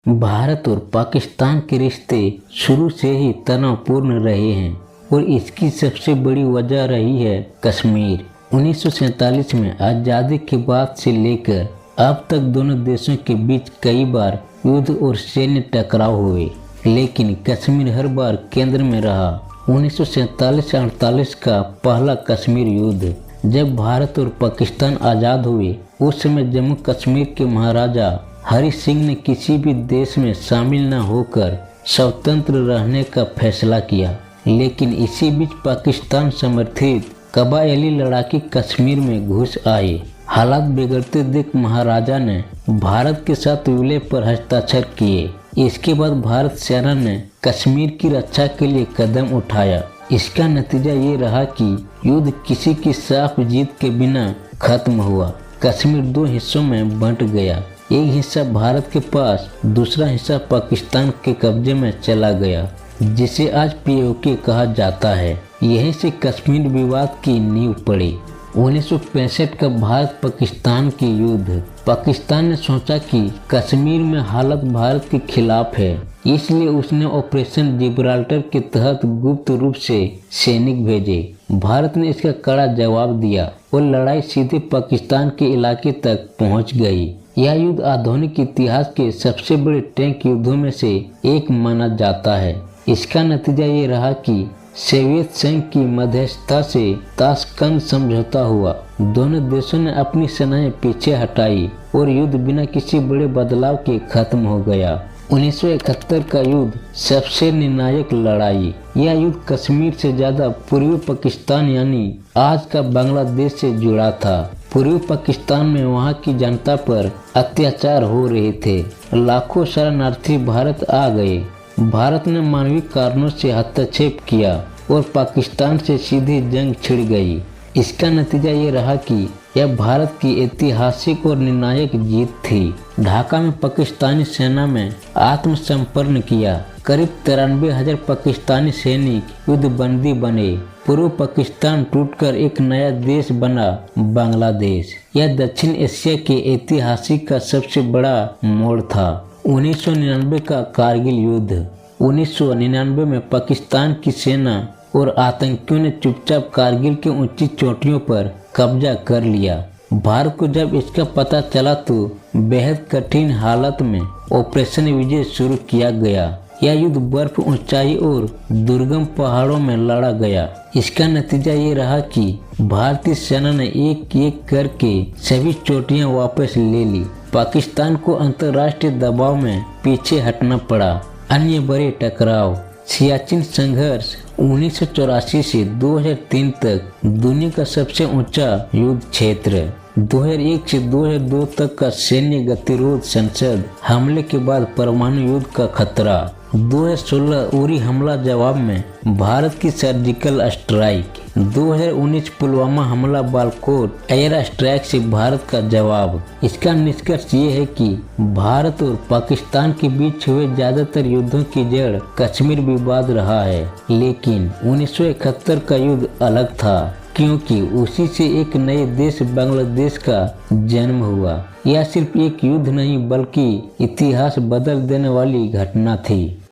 भारत और पाकिस्तान के रिश्ते शुरू से ही तनावपूर्ण रहे हैं और इसकी सबसे बड़ी वजह रही है कश्मीर। 1947 में आज़ादी के बाद से लेकर अब तक दोनों देशों के बीच कई बार युद्ध और सैन्य टकराव हुए, लेकिन कश्मीर हर बार केंद्र में रहा। 1947-48 का पहला कश्मीर युद्ध, जब भारत और पाकिस्तान आज़ाद हुए, उस समय जम्मू कश्मीर के महाराजा हरि सिंह ने किसी भी देश में शामिल न होकर स्वतंत्र रहने का फैसला किया। लेकिन इसी बीच पाकिस्तान समर्थित कबायली लड़ाके कश्मीर में घुस आए। हालात बिगड़ते देख महाराजा ने भारत के साथ विलय पर हस्ताक्षर किए। इसके बाद भारत सेना ने कश्मीर की रक्षा के लिए कदम उठाया। इसका नतीजा ये रहा कि युद्ध किसी की साफ जीत के बिना खत्म हुआ। कश्मीर दो हिस्सों में बंट गया। एक हिस्सा भारत के पास, दूसरा हिस्सा पाकिस्तान के कब्जे में चला गया, जिसे आज पीओके कहा जाता है। यहीं से कश्मीर विवाद की नींव पड़ी। 1965 का भारत पाकिस्तान की युद्ध। पाकिस्तान ने सोचा कि कश्मीर में हालत भारत के खिलाफ है, इसलिए उसने ऑपरेशन जिब्राल्टर के तहत गुप्त रूप से सैनिक भेजे। भारत ने इसका कड़ा जवाब दिया और लड़ाई सीधे पाकिस्तान के इलाके तक पहुंच गई। यह युद्ध आधुनिक इतिहास के सबसे बड़े टैंक युद्धों में से एक माना जाता है। इसका नतीजा ये रहा कि सोवियत संघ की मध्यस्थता से ताशकंद समझौता हुआ। दोनों देशों ने अपनी सेनाएं पीछे हटाई और युद्ध बिना किसी बड़े बदलाव के खत्म हो गया। 1971 का युद्ध सबसे निर्णायक लड़ाई। यह युद्ध कश्मीर से ज्यादा पूर्वी पाकिस्तान यानी आज का बांग्लादेश से जुड़ा था। पूर्वी पाकिस्तान में वहां की जनता पर अत्याचार हो रहे थे। लाखों शरणार्थी भारत आ गए। भारत ने मानवीय कारणों से हस्तक्षेप किया और पाकिस्तान से सीधी जंग छिड़ गई। इसका नतीजा ये रहा कि यह भारत की ऐतिहासिक और निर्णायक जीत थी। ढाका में पाकिस्तानी सेना में आत्मसमर्पण किया। करीब 93,000 पाकिस्तानी सैनिक युद्धबंदी बने। पूर्व पाकिस्तान टूटकर एक नया देश बना, बांग्लादेश। यह दक्षिण एशिया के ऐतिहासिक का सबसे बड़ा मोड़ था। 1999 का कारगिल युद्ध। 1999 में पाकिस्तान की सेना और आतंकियों ने चुपचाप कारगिल के ऊंची चोटियों पर कब्जा कर लिया। भारत को जब इसका पता चला तो बेहद कठिन हालत में ऑपरेशन विजय शुरू किया गया। यह युद्ध बर्फ, ऊंचाई और दुर्गम पहाड़ों में लड़ा गया। इसका नतीजा ये रहा कि भारतीय सेना ने एक एक करके सभी चोटियां वापस ले ली। पाकिस्तान को अंतर्राष्ट्रीय दबाव में पीछे हटना पड़ा। अन्य बड़े टकराव। सियाचिन संघर्ष 1984 से 2003 तक दुनिया का सबसे ऊंचा युद्ध क्षेत्र। 2001 से 2002 तक का सैन्य गतिरोध। संसद हमले के बाद परमाणु युद्ध का खतरा। 2016 उरी हमला जवाब में भारत की सर्जिकल स्ट्राइक। 2019 पुलवामा हमला, बालाकोट एयर स्ट्राइक से भारत का जवाब। इसका निष्कर्ष ये है कि भारत और पाकिस्तान के बीच हुए ज्यादातर युद्धों की जड़ कश्मीर विवाद रहा है। लेकिन 1971 का युद्ध अलग था, क्योंकि उसी से एक नए देश बांग्लादेश का जन्म हुआ। यह सिर्फ एक युद्ध नहीं बल्कि इतिहास बदल देने वाली घटना थी।